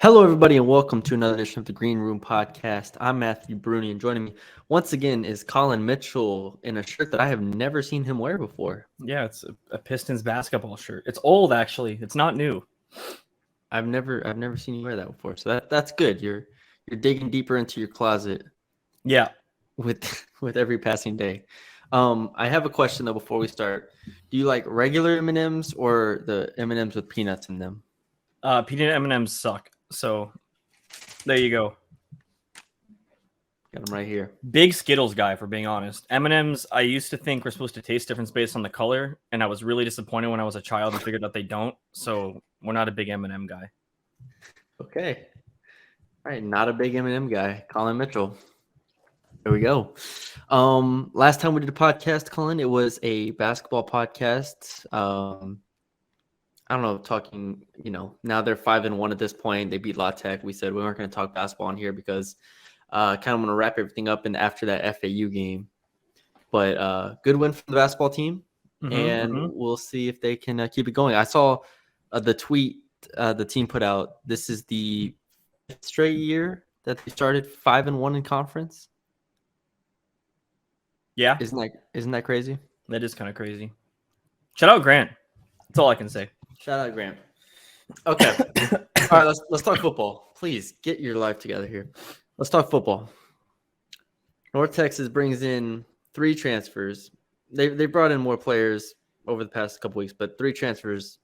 Hello, everybody, and welcome to another edition of the Green Room Podcast. I'm Matthew Brune, and joining me once again is Colin Mitchell in a shirt that I have never seen him wear before. Yeah, it's a Pistons basketball shirt. It's old, actually. It's not new. I've never seen you wear that before, so that's good. You're digging deeper into your closet Yeah. with every passing day. I have a question though before we start. Do you like regular M&Ms or the M&Ms with peanuts in them? Peanut M&Ms suck. So there you go. Got them right here. Big Skittles guy, for being honest. M&Ms, I used to think were supposed to taste different based on the color, and I was really disappointed when I was a child and figured out they don't. So we're not a big M&M guy. Okay. All right, not a big M&M guy. Colin Mitchell. There we go. Last time we did a podcast, Colin, it was a basketball podcast. I don't know, talking, now they're 5-1 at this point. They beat La Tech. We said we weren't going to talk basketball on here because kind of want to wrap everything up in after that FAU game. But good win from the basketball team, and we'll see if they can keep it going. I saw the tweet the team put out. This is the fifth straight year that they started 5-1 in conference. Yeah. Isn't that crazy? That is kind of crazy. Shout out Grant. That's all I can say. Shout out Grant. Okay. All right, let's talk football. Please get your life together here. Let's talk football. North Texas brings in 3 transfers. They brought in more players over the past couple weeks, but 3 transfers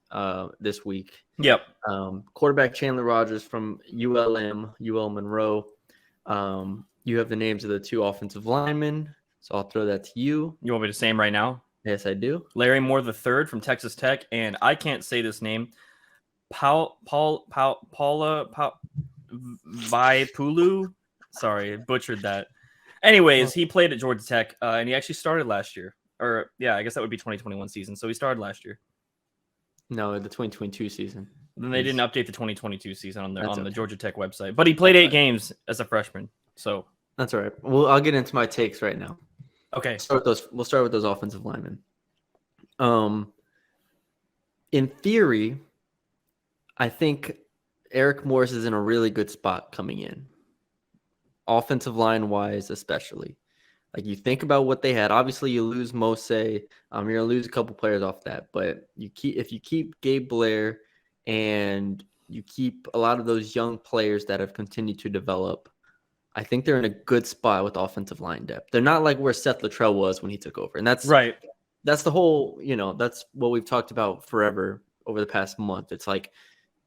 this week. Yep. Quarterback Chandler Rogers from UL Monroe. You have the names of the 2 offensive linemen, so I'll throw that to you. You want me to say him right now? Yes, I do. Larry Moore III from Texas Tech, and I can't say this name. Paula Vaipulu. Sorry, butchered that. Anyways, he played at Georgia Tech, and he actually started last year. Or, yeah, I guess that would be 2021 season. So he started last year. No, the 2022 season. Then they didn't update the 2022 season on the Georgia Tech website. But he played 8 games as a freshman. So that's all right. Well, I'll get into my takes right now. Okay. We'll start with those offensive linemen. In theory, I think Eric Morris is in a really good spot coming in. Offensive line wise, especially. Like you think about what they had. Obviously, you lose Mose. You're gonna lose a couple players off that, but if you keep Gabe Blair and you keep a lot of those young players that have continued to develop, I think they're in a good spot with offensive line depth. They're not like where Seth Luttrell was when he took over. And that's right. That's the whole, that's what we've talked about forever over the past month. It's like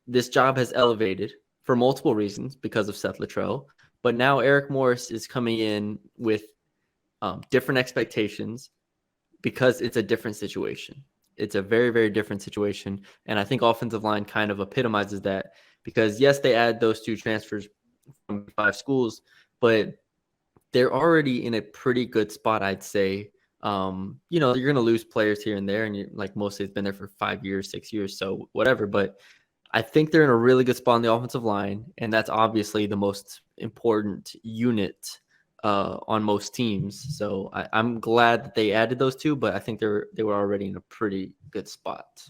this job has elevated for multiple reasons because of Seth Luttrell. But now Eric Morris is coming in with different expectations because it's a different situation. It's a very, very different situation. And I think offensive line kind of epitomizes that because, yes, they add those 2 transfers from 5 schools, but they're already in a pretty good spot, I'd say. You're going to lose players here and there, and you're like mostly it's been there for 5 years, 6 years, so whatever. But I think they're in a really good spot on the offensive line, and that's obviously the most important unit on most teams. So I'm glad that they added those 2, but I think they were already in a pretty good spot.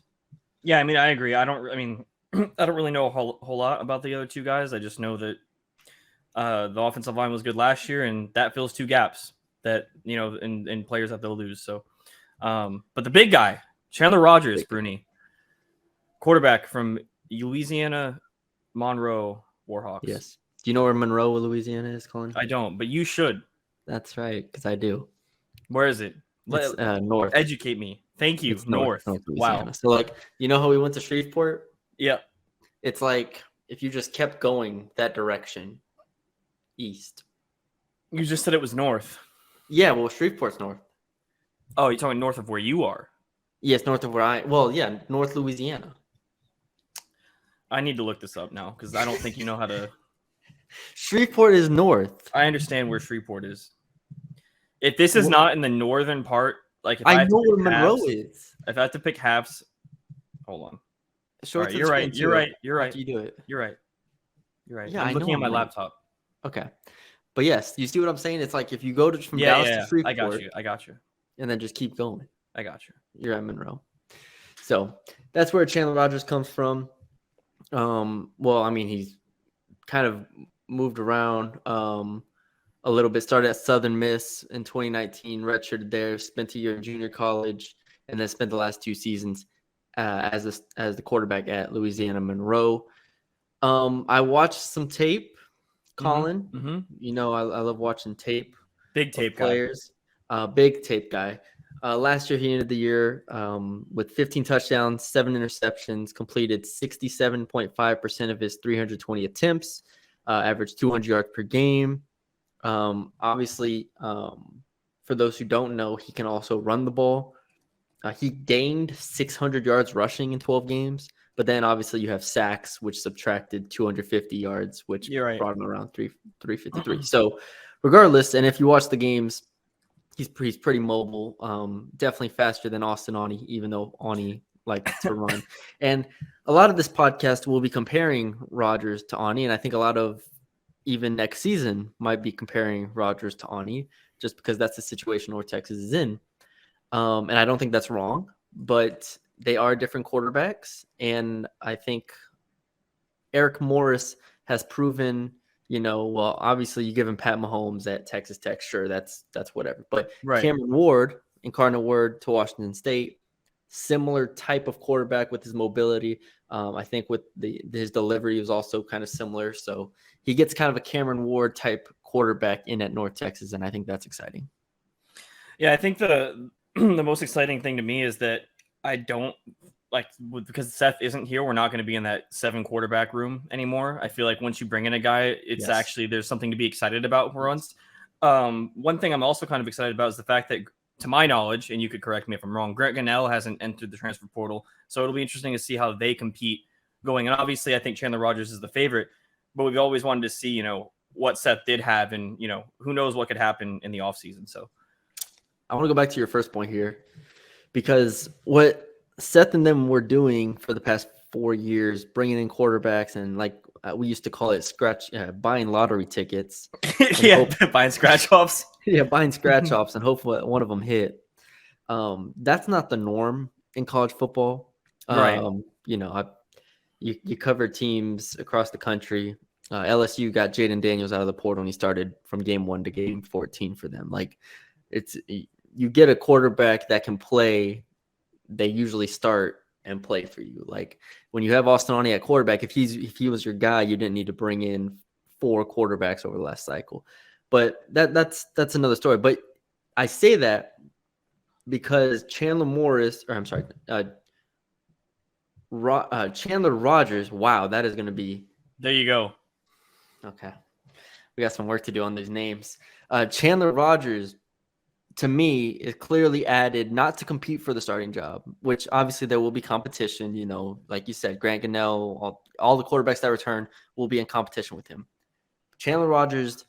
Yeah, I mean, I agree. I don't really know a whole lot about the other 2 guys. I just know that the offensive line was good last year, and that fills 2 gaps that, in players that they'll lose. So, but the big guy, Chandler Rogers, Brune, quarterback from Louisiana Monroe Warhawks. Yes. Do you know where Monroe, Louisiana is, Colin? I don't, but you should. That's right, because I do. Where is it? It's north. Educate me. Thank you. It's north Wow. So, you know how we went to Shreveport? Yeah. It's like if you just kept going that direction, east. You just said it was north. Yeah, well, Shreveport's north. Oh, you're talking north of where you are? Yes, north of where North Louisiana. I need to look this up now because I don't think you know how to. Shreveport is north. I understand where Shreveport is. If this is not in the northern part, like if I know where Monroe is. If I have to pick halves, hold on. Right, you're right. You're right. You do it. You're right. Yeah, I'm looking at my laptop. Okay, but yes, you see what I'm saying? It's like if you go from Dallas to Shreveport. I got you. And then just keep going. I got you. You're at Monroe. So that's where Chandler Rogers comes from. Well, I mean, he's kind of moved around a little bit. Started at Southern Miss in 2019, redshirted there, spent a year in junior college, and then spent the last 2 seasons as the quarterback at Louisiana Monroe. I watched some tape, Colin. Mm-hmm. You know, I love watching tape. Big tape players. Big tape guy. Last year, he ended the year with 15 touchdowns, 7 interceptions, completed 67.5% of his 320 attempts, averaged 200 yards per game. Obviously, for those who don't know, he can also run the ball. He gained 600 yards rushing in 12 games, but then obviously you have sacks, which subtracted 250 yards, which brought him around 353. So regardless, and if you watch the games, he's pretty mobile, definitely faster than Austin Aune, even though Aune likes to run. And a lot of this podcast will be comparing Rogers to Aune, and I think a lot of even next season might be comparing Rogers to Aune, just because that's the situation North Texas is in. And I don't think that's wrong, but they are different quarterbacks. And I think Eric Morris has proven, well, obviously you give him Pat Mahomes at Texas Tech. Sure, that's whatever. But Cameron Ward, Incarnate Word to Washington State, similar type of quarterback with his mobility. I think with his delivery was also kind of similar. So he gets kind of a Cameron Ward type quarterback in at North Texas, and I think that's exciting. Yeah, I think the most exciting thing to me is that I don't because Seth isn't here, we're not going to be in that 7 quarterback room anymore. I feel like once you bring in a guy, it's actually there's something to be excited about for once. One thing I'm also kind of excited about is the fact that, to my knowledge, and you could correct me if I'm wrong, Grant Gunnell hasn't entered the transfer portal, so it'll be interesting to see how they compete going. And obviously, I think Chandler Rogers is the favorite, but we've always wanted to see, what Seth did have, and who knows what could happen in the offseason. So I want to go back to your first point here, because what Seth and them were doing for the past 4 years, bringing in quarterbacks and we used to call it buying lottery tickets. Buying scratch offs. Yeah, buying scratch offs and hopefully one of them hit. That's not the norm in college football. Right. You cover teams across the country. LSU got Jaden Daniels out of the portal and he started from game 1 to game 14 for them. You get a quarterback that can play, they usually start and play for you. Like when you have Austin Aune at quarterback, if he was your guy, you didn't need to bring in 4 quarterbacks over the last cycle. But that's another story. But I say that because Chandler Rogers. Wow, that is going to be. There you go. Okay, we got some work to do on these names. Chandler Rogers, to me, is clearly added not to compete for the starting job, which obviously there will be competition. Like you said, Grant Gunnell, all the quarterbacks that return will be in competition with him. Chandler Rogers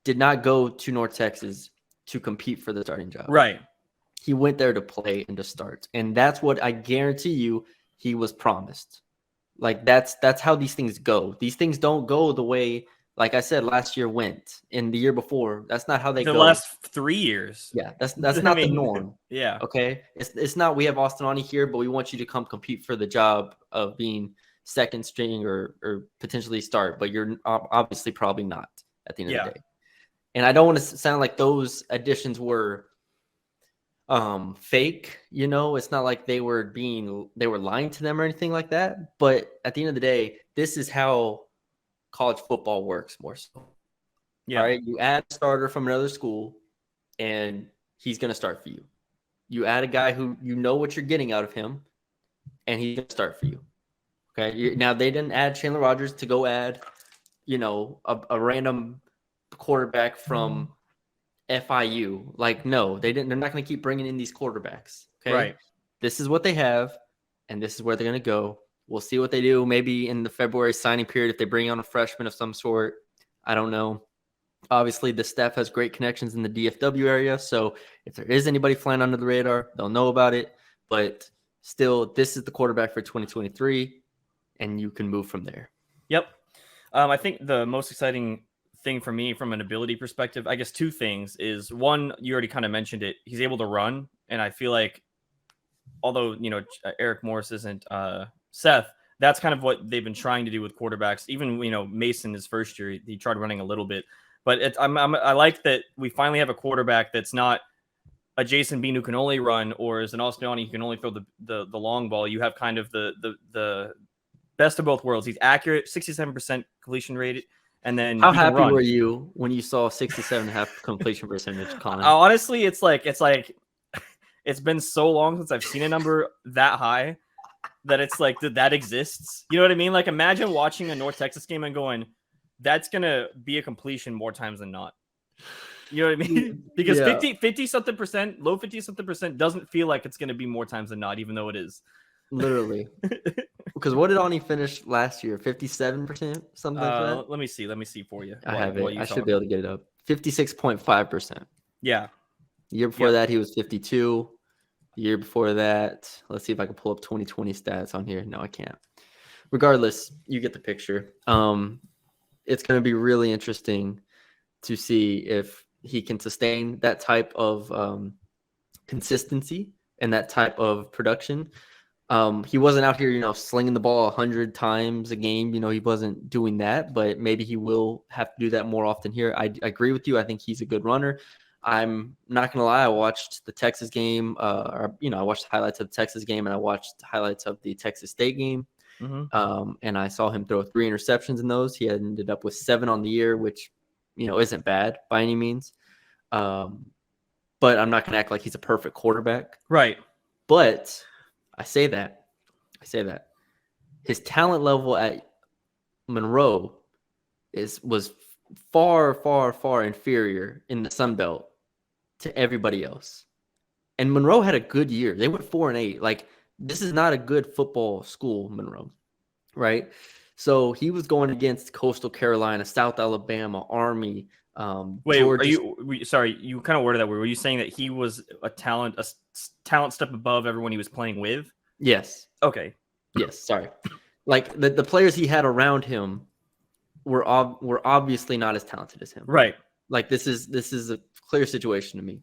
did not go to North Texas to compete for the starting job. Right. He went there to play and to start. And that's what I guarantee you he was promised. That's how these things go. These things don't go the way, like I said, last year went, and the year before. That's not how they go. The last 3 years. Yeah, that's not the norm. Yeah. Okay. It's not we have Austin Aune here, but we want you to come compete for the job of being second string or potentially start, but you're obviously probably not at the end of the day. And I don't want to sound like those additions were fake. It's not like they were lying to them or anything like that. But at the end of the day, this is how college football works more so. Yeah. All right. You add a starter from another school and he's going to start for you. You add a guy who what you're getting out of him and he's going to start for you. Okay. Now they didn't add Chandler Rogers to go add, a random quarterback from FIU. No, they didn't. They're not going to keep bringing in these quarterbacks. Okay. Right. This is what they have and this is where they're going to go. We'll see what they do maybe in the February signing period if they bring on a freshman of some sort. I don't know. Obviously, the staff has great connections in the DFW area. So if there is anybody flying under the radar, they'll know about it. But still, this is the quarterback for 2023, and you can move from there. Yep. I think the most exciting thing for me from an ability perspective, I guess 2 things is, one, you already kind of mentioned it. He's able to run. And I feel like, although, Eric Morris isn't Seth, that's kind of what they've been trying to do with quarterbacks. Even Mason his first year, he tried running a little bit, but I like that we finally have a quarterback that's not a Jason Bean who can only run, or is an Ostagnani who can only throw the long ball. You have kind of the best of both worlds. He's accurate, 67% completion rate, and then How he can happy run. were you when you saw 67.5 completion percentage, Colin? Honestly, it's like it's been so long since I've seen a number that high that it's like that exists. You know what I mean? Like, imagine watching a North Texas game and going, that's gonna be a completion more times than not. You know what I mean? Because Yeah. 50 something percent, low 50 something percent doesn't feel like it's gonna be more times than not, even though it is. Literally. Because what did Ani finish last year? 57%, something like that. Let me see for you. I have it. I should be able to get it up. 56.5%. Yeah. The year before that, he was 52. The year before that, let's see if I can pull up 2020 stats on here. No, I can't. Regardless, you get the picture. It's going to be really interesting to see if he can sustain that type of consistency and that type of production. He wasn't out here, slinging the ball 100 times a game. He wasn't doing that, but maybe he will have to do that more often here. I agree with you. I think he's a good runner. I'm not going to lie. I watched the Texas game, I watched the highlights of the Texas game, and I watched the highlights of the Texas State game. Mm-hmm. And I saw him throw 3 interceptions in those. He ended up with 7 on the year, which, isn't bad by any means. But I'm not going to act like he's a perfect quarterback. Right. But I say that his talent level at Monroe was far, far, far inferior in the Sun Belt to everybody else. And Monroe had a good year. They went 4-8. Like, this is not a good football school, Monroe, right? So he was going against Coastal Carolina, South Alabama, Army. Wait, Georgia. Sorry, you kind of worded that weird. Were you saying that he was a talent step above everyone he was playing with? Yes. Okay. Yes. Sorry. Like the players he had around him were obviously not as talented as him. Right. Like, this is a clear situation to me.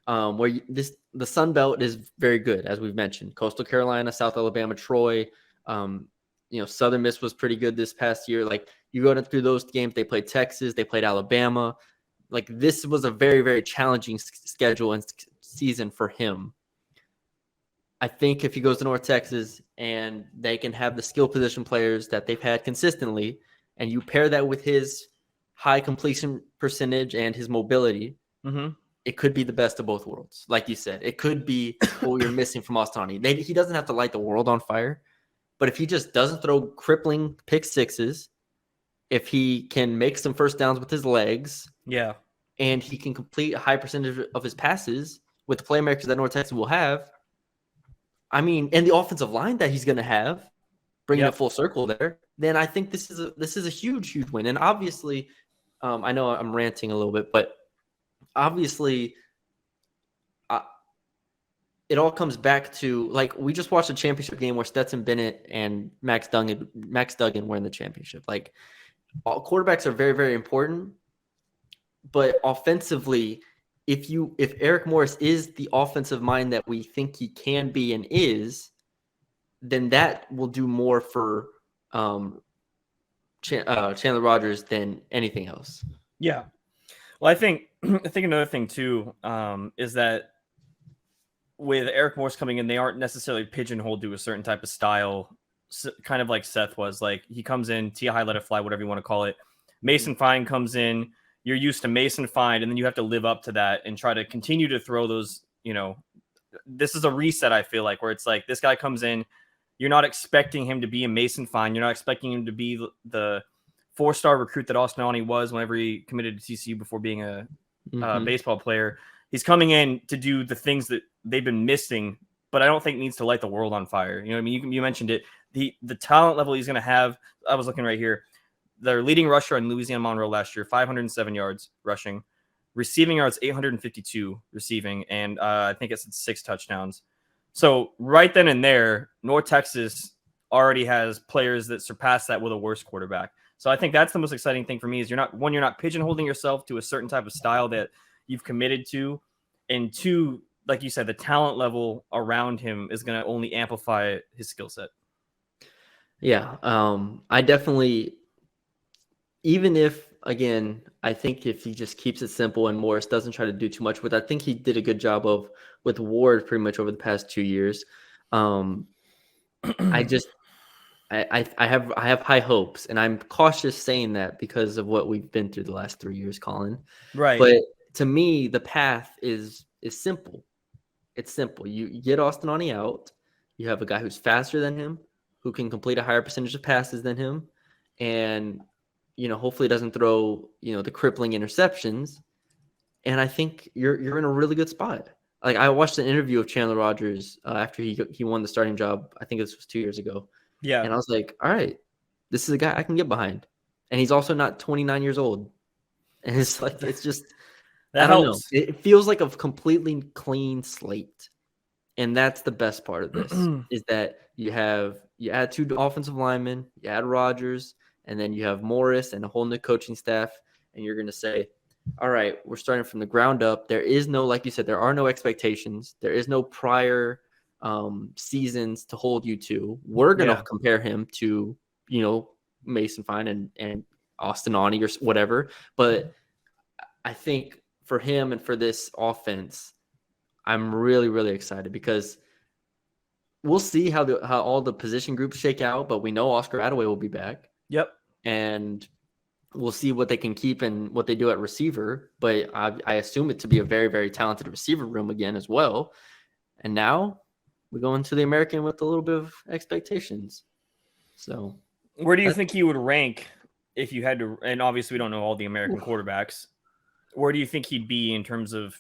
Where the Sun Belt is very good, as we've mentioned. Coastal Carolina, South Alabama, Troy. Southern Miss was pretty good this past year. Like, you go through those games, they played Texas, they played Alabama. Like, this was a very, very challenging schedule and season for him. I think if he goes to North Texas and they can have the skill position players that they've had consistently, and you pair that with his high completion percentage and his mobility, it could be the best of both worlds. Like you said, it could be what you're missing from Ostagnani. He doesn't have to light the world on fire, but if he just doesn't throw crippling pick sixes, if he can make some first downs with his legs, yeah, and he can complete a high percentage of his passes with the playmakers that North Texas will have, I mean, and the offensive line that he's going to have, bringing it full circle there, then I think this is a huge, huge win. And obviously, I know I'm ranting a little bit, but obviously, it all comes back to, like, we just watched a championship game where Stetson Bennett and Max Duggan were in the championship. Like, quarterbacks are very, very important, but offensively, if Eric Morris is the offensive mind that we think he can be and is, then that will do more for Chandler Rogers than anything else. Yeah. Well, I think another thing too is that with Eric Morris coming in, they aren't necessarily pigeonholed to a certain type of style, kind of like Seth was. Like, he comes in, Tia high, let it fly, whatever you want to call it. Mason Fine comes in. You're used to Mason Fine, and then you have to live up to that and try to continue to throw those. This is a reset, I feel like, where it's like this guy comes in. You're not expecting him to be a Mason Fine. You're not expecting him to be the 4-star recruit that Ostagnani was whenever he committed to TCU before being a baseball player. He's coming in to do the things that they've been missing, but I don't think needs to light the world on fire. You know what I mean? You mentioned it. The talent level he's going to have, I was looking right here. Their leading rusher in Louisiana Monroe last year, 507 yards rushing. Receiving yards, 852 receiving, and I think it's 6 touchdowns. So right then and there, North Texas already has players that surpass that with a worse quarterback. So I think that's the most exciting thing for me is you're not pigeonholing yourself to a certain type of style that you've committed to, and 2, like you said, the talent level around him is going to only amplify his skill set. Yeah. I definitely, even if, again, I think if he just keeps it simple and Morris doesn't try to do too much with, I think he did a good job of with Ward pretty much over the past 2 years. Um, I just, I have high hopes, and I'm cautious saying that because of what we've been through the last 3 years, Colin. Right. But to me, the path is simple. It's simple. You get Austin out. You have a guy who's faster than him, who can complete a higher percentage of passes than him, and hopefully doesn't throw the crippling interceptions. And I think you're in a really good spot. Like I watched an interview of Chandler Rogers after he won the starting job. I think this was 2 years ago, Yeah. and I was like, all right, this is a guy I can get behind, and he's also not 29 years old. And it's like it's just That I don't know. helps. It feels like a completely clean slate. And that's the best part of this is that you add two offensive linemen, you add Rogers, and then you have Morris and a whole new coaching staff, and you're going to say, all right, we're starting from the ground up. There is no, like you said, there are no expectations. There is no prior seasons to hold you to. We're going to compare him to, Mason Fine and Austin Awney or whatever. But I think for him and for this offense, I'm really, really excited because we'll see how all the position groups shake out, but we know Oscar Attaway will be back. Yep. And we'll see what they can keep and what they do at receiver. But I assume it to be a very, very talented receiver room again as well. And now we go into the American with a little bit of expectations. So where do you think he would rank if you had to? And obviously, we don't know all the American quarterbacks. Where do you think he'd be in terms of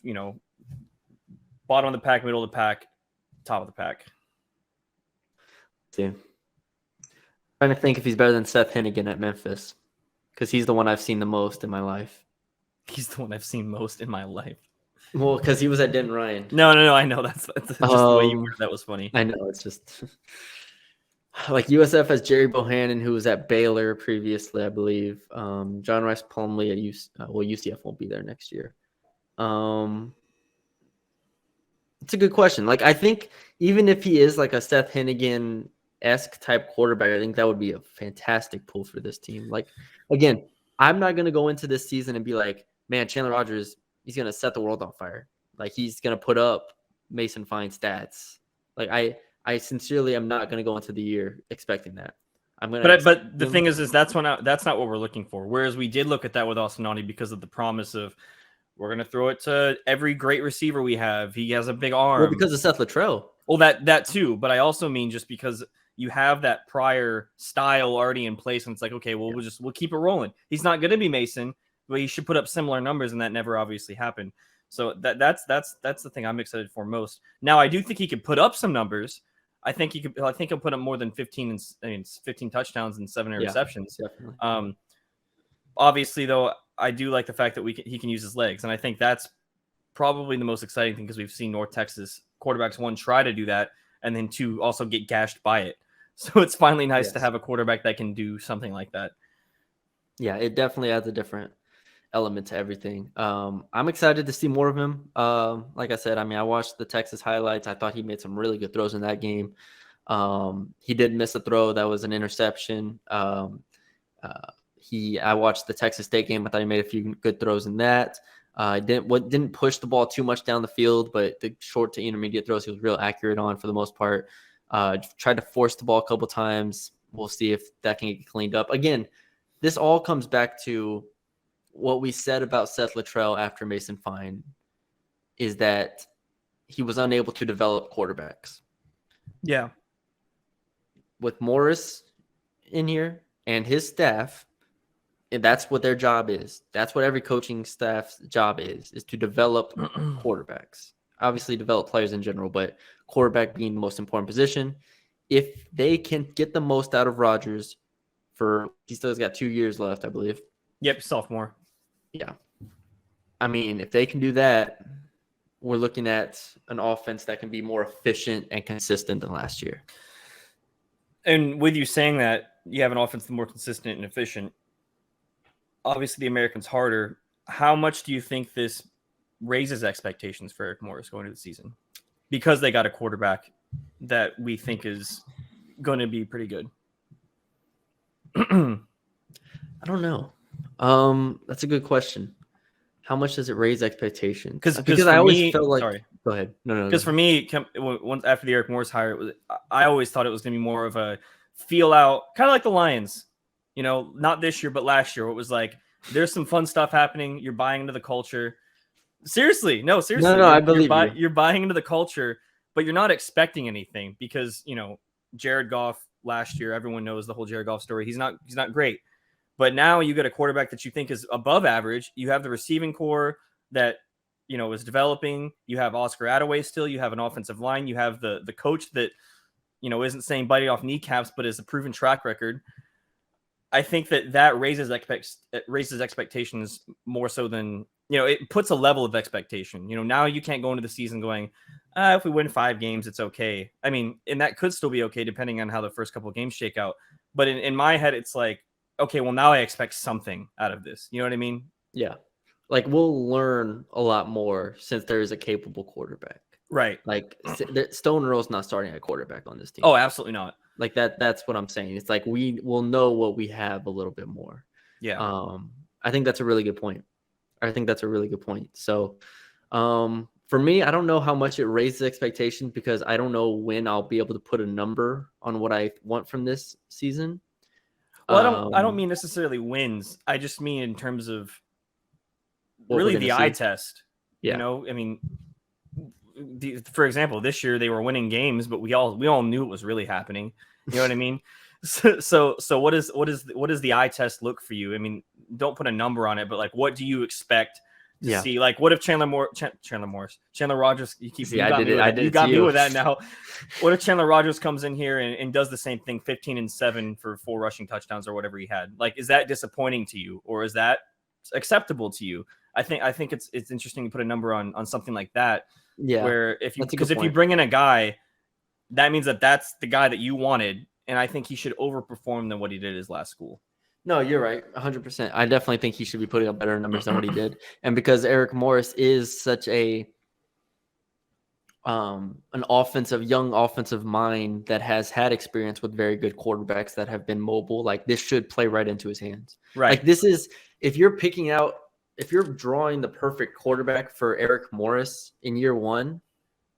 bottom of the pack, middle of the pack, top of the pack? See, trying to think if he's better than Seth Hennigan at Memphis, because he's the one I've seen the most in my life. He's the one I've seen most in my life. Well, because he was at Denton Ryan. No. I know that's just the way you worded that was funny. I know it's just like USF has Jerry Bohannon, who was at Baylor previously, I believe. John Rice Plumlee at UCF won't be there next year. It's a good question. Like I think even if he is like a Seth Hennigan-esque type quarterback, I think that would be a fantastic pull for this team. Like again, I'm not going to go into this season and be like, man, Chandler Rogers, he's going to set the world on fire. Like he's going to put up Mason Fine stats. Like I sincerely am not going to go into the year expecting that. But the thing is that's not what we're looking for. Whereas we did look at that with Austin Awney because of the promise of we're going to throw it to every great receiver we have. He has a big arm. Well, because of Seth Luttrell. Well, that too. But I also mean just because you have that prior style already in place, and it's like, okay, well, we'll keep it rolling. He's not going to be Mason, but he should put up similar numbers, and that never obviously happened. So that's the thing I'm excited for most. Now, I do think he could put up some numbers. I think he'll put up more than 15 touchdowns and 7 interceptions. Yeah, obviously, though, I do like the fact that he can use his legs, and I think that's probably the most exciting thing because we've seen North Texas quarterbacks, one, try to do that, and then two, also get gashed by it. So it's finally nice to have a quarterback that can do something like that. Yeah, it definitely adds a different element to everything. I'm excited to see more of him. Like I said, I mean, I watched the Texas highlights. I thought he made some really good throws in that game. He did miss a throw that was an interception. I watched the Texas State game. I thought he made a few good throws in that. Didn't push the ball too much down the field, but the short to intermediate throws he was real accurate on for the most part. Tried to force the ball a couple times. We'll see if that can get cleaned up. Again, this all comes back to what we said about Seth Luttrell after Mason Fine is that he was unable to develop quarterbacks. Yeah. With Morris in here and his staff, and that's what their job is. That's what every coaching staff's job is to develop quarterbacks. Obviously, develop players in general, but quarterback being the most important position. If they can get the most out of Rodgers he still has got 2 years left, I believe. Yep, sophomore. Yeah. I mean, if they can do that, we're looking at an offense that can be more efficient and consistent than last year. And with you saying that, you have an offense that's more consistent and efficient. Obviously, the American's harder. How much do you think this raises expectations for Eric Morris going into the season? Because they got a quarterback that we think is going to be pretty good. I don't know. That's a good question. How much does it raise expectations? Because for I always me, felt like. sorry. Go ahead. No. Because for me, once after the Eric Morris hire, I always thought it was going to be more of a feel out, kind of like the Lions. Not this year, but last year. It was like there's some fun stuff happening. You're buying into the culture. Seriously. No. You're, I believe you. You're buying into the culture, but you're not expecting anything because Jared Goff last year. Everyone knows the whole Jared Goff story. He's not great, but now you get a quarterback that you think is above average. You have the receiving core that is developing. You have Oscar Attaway still. You have an offensive line. You have the coach that isn't saying biting off kneecaps, but is a proven track record. I think that raises expectations more so than it puts a level of expectation. Now you can't go into the season going, if we win 5 games, it's okay. I mean, and that could still be okay depending on how the first couple of games shake out. But in my head, it's like, okay, well now I expect something out of this. You know what I mean? Yeah. Like we'll learn a lot more since there is a capable quarterback. Right. Like Stone Earl's not starting at quarterback on this team. Oh, absolutely not. Like that's what I'm saying. It's like we will know what we have a little bit more. Yeah. I think that's a really good point. So, for me, I don't know how much it raises expectations because I don't know when I'll be able to put a number on what I want from this season. Well, I don't mean necessarily wins. I just mean in terms of really the eye test. Yeah. I mean, for example, this year they were winning games, but we all knew it was really happening. You know what I mean? So what is the eye test look for you? I mean, don't put a number on it, but like, what do you expect to see? Like, what if Chandler Rogers? You got me with that now. What if Chandler Rogers comes in here and does the same thing, 15-7 for 4 rushing touchdowns or whatever he had? Like, is that disappointing to you, or is that acceptable to you? I think it's interesting to put a number on something like that. Yeah. Where if you bring in a guy, that means that's the guy that you wanted, and I think he should overperform than what he did his last school. No, you're right, 100%. I definitely think he should be putting up better numbers than what he did, and because Eric Morris is such a young offensive mind that has had experience with very good quarterbacks that have been mobile, like this should play right into his hands. Right. Like this is if you're drawing the perfect quarterback for Eric Morris in year 1,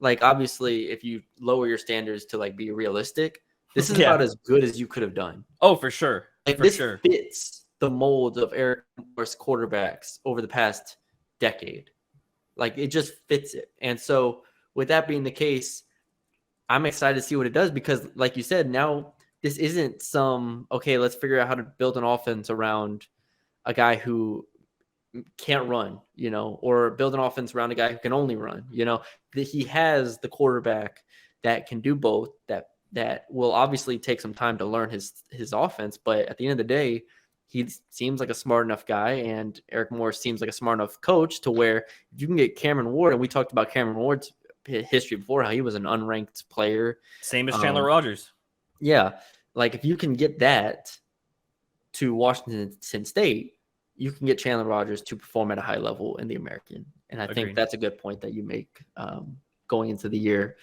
like obviously if you lower your standards to like be realistic, this is about as good as you could have done. Oh, for sure. Like this fits the mold of Eric Morris quarterbacks over the past decade. Like it just fits it. And so with that being the case, I'm excited to see what it does because like you said, now this isn't let's figure out how to build an offense around a guy who can't run, or build an offense around a guy who can only run, that he has the quarterback that can do both, that will obviously take some time to learn his offense. But at the end of the day, he seems like a smart enough guy, and Eric Morris seems like a smart enough coach to where if you can get Cameron Ward, and we talked about Cameron Ward's history before, how he was an unranked player. Same as Chandler Rogers. Yeah. Like if you can get that to Washington State, you can get Chandler Rogers to perform at a high level in the American. And I think that's a good point that you make going into the year,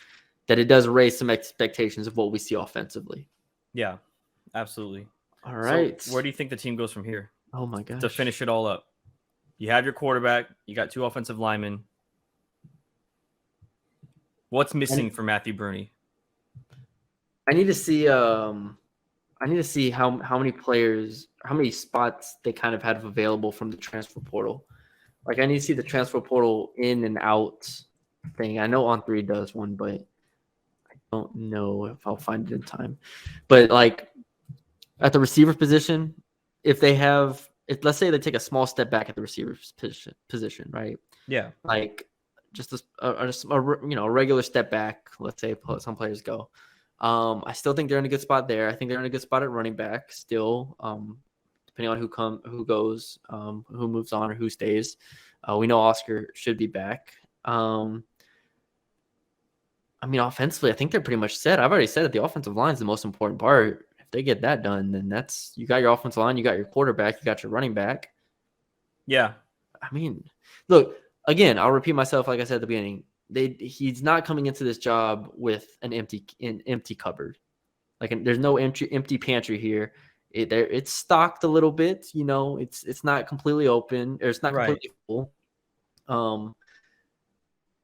that it does raise some expectations of what we see offensively. Yeah, absolutely. All right. So where do you think the team goes from here? Oh my gosh. To finish it all up. You have your quarterback. You got 2 offensive linemen. What's missing for Matthew Brune? I need to see how many players, how many spots they kind of have available from the transfer portal. Like I need to see the transfer portal in and out thing. I know On3 does one, but I don't know if I'll find it in time. But like at the receiver position, if let's say they take a small step back at the receiver position, right? Yeah. Like just a regular step back. Let's say some players go. I still think they're in a good spot there. I think they're in a good spot at running back still, depending on who goes, who moves on or who stays. We know Oscar should be back. Offensively, I think they're pretty much set. I've already said that the offensive line is the most important part. If they get that done, then you got your offensive line, you got your quarterback, you got your running back. Yeah. Look, again, I'll repeat myself like I said at the beginning. He's not coming into this job with an empty cupboard. Like there's no empty pantry here, It's stocked a little bit. It's not completely open, or it's not Right. completely full.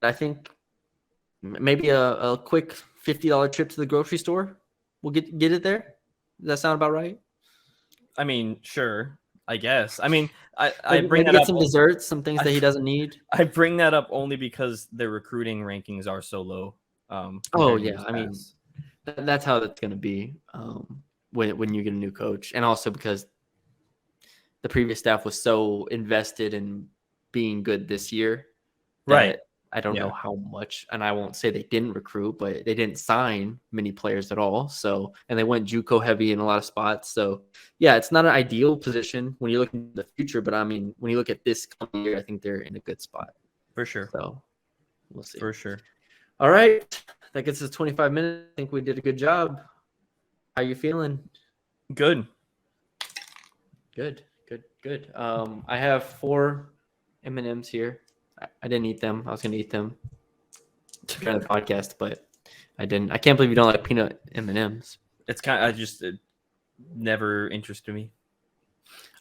I think maybe a quick $50 trip to the grocery store will get it there. Does that sound about right? I mean, sure, I guess. I mean, I bring Maybe that get up. some desserts, some things that he doesn't need. I bring that up only because their recruiting rankings are so low. Oh Compared to yeah, years I mean past. that's how it's going to be when you get a new coach, and also because the previous staff was so invested in being good this year Right. that I don't know Yeah. how much, and I won't say they didn't recruit, but they didn't sign many players at all. So, and they went JUCO heavy in a lot of spots. So, yeah, it's not an ideal position when you look in the future, but I mean, when you look at this coming year, I think they're in a good spot. For sure. So, we'll see. For sure. All right, that gets us 25 minutes. I think we did a good job. How you feeling? Good. Good. I have 4 M&Ms here. I didn't eat them. I was going to eat them during the podcast, but I didn't. I can't believe you don't like peanut M&Ms. It's it never interested me.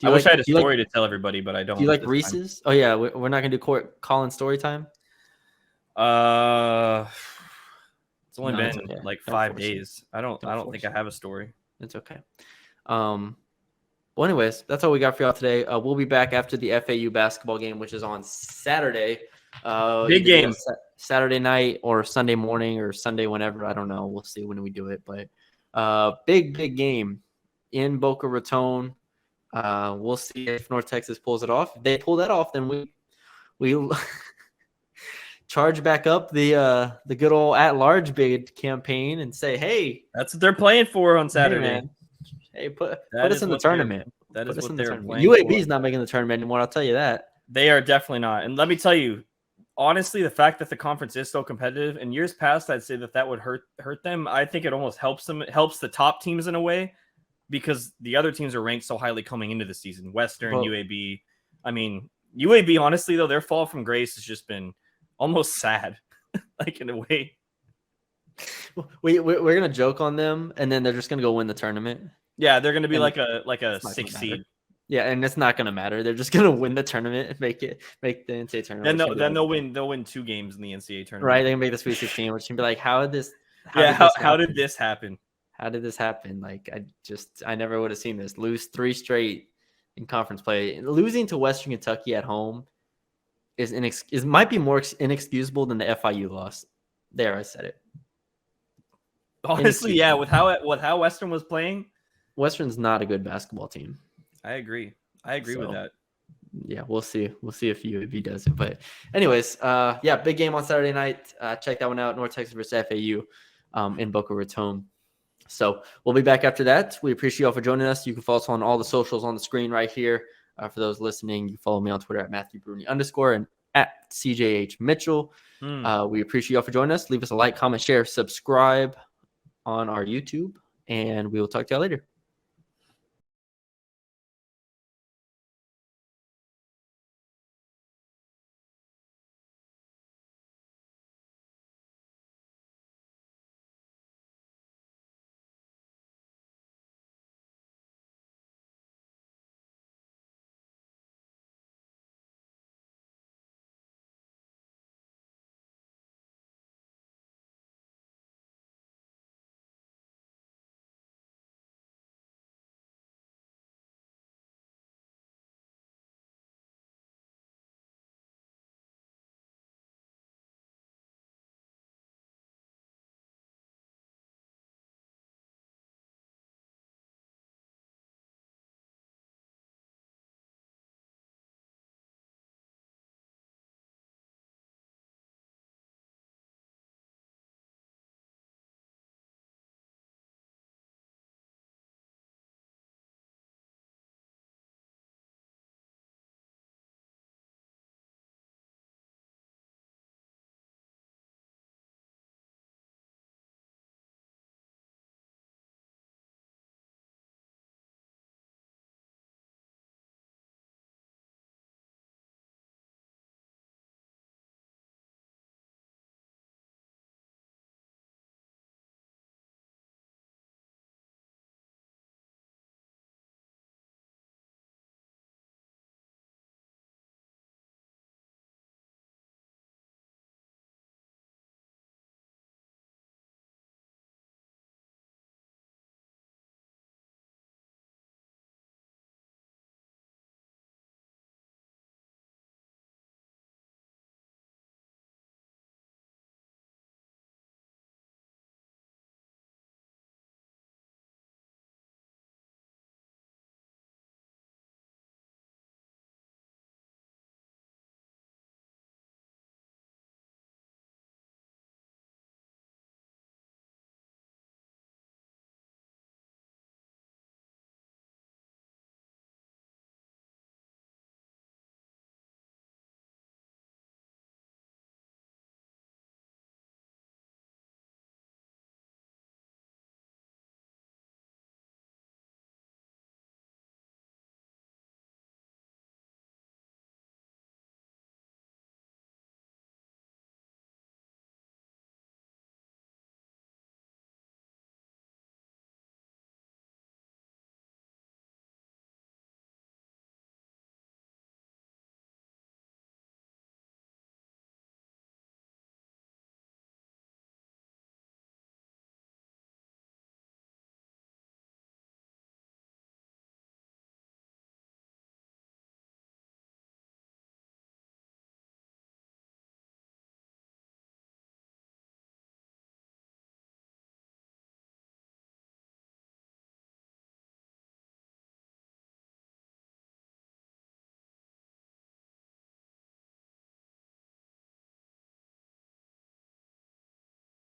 I wish I had a story to tell everybody, but I don't. Do you like Reese's? Oh yeah, we're not going to do Colin story time. It's only been like 5 days. I don't think I have a story. It's okay. Well, anyways, that's all we got for y'all today. We'll be back after the FAU basketball game, which is on Saturday. Big game. Saturday night or Sunday morning or Sunday whenever. I don't know. We'll see when we do it. But big game in Boca Raton. We'll see if North Texas pulls it off. If they pull that off, then we charge back up the good old at-large bid campaign and say, hey. That's what they're playing for on Saturday. Hey, man. Hey, put us in the tournament. That is what they're playing. UAB is not making the tournament anymore. I'll tell you that. They are definitely not. And let me tell you, honestly, the fact that the conference is so competitive, in years past, I'd say that would hurt them. I think it almost helps them. It helps the top teams in a way because the other teams are ranked so highly coming into the season. Western, UAB. I mean, UAB, honestly, though, their fall from grace has just been almost sad, like in a way. We're gonna joke on them, and then they're just gonna go win the tournament. Yeah, they're gonna be like a 6 seed. Yeah, and it's not gonna matter. They're just gonna win the tournament and make the NCAA tournament. Then they'll win 2 games in the NCAA tournament. Right, they can make the Sweet 16, which can be like, how did this happen? How did this happen? Like, I never would have seen this. Lose 3 straight in conference play. Losing to Western Kentucky at home might be more inexcusable than the FIU loss. There, I said it. Honestly, yeah, with how Western was playing, Western's not a good basketball team. I agree with that. Yeah, we'll see. We'll see if UAB does it. But anyways, yeah, big game on Saturday night. Check that one out. North Texas versus FAU in Boca Raton. So we'll be back after that. We appreciate you all for joining us. You can follow us on all the socials on the screen right here. For those listening, you follow me on Twitter at @MatthewBrune_ and at CJH Mitchell. We appreciate you all for joining us. Leave us a like, comment, share, subscribe on our YouTube, and we will talk to y'all later.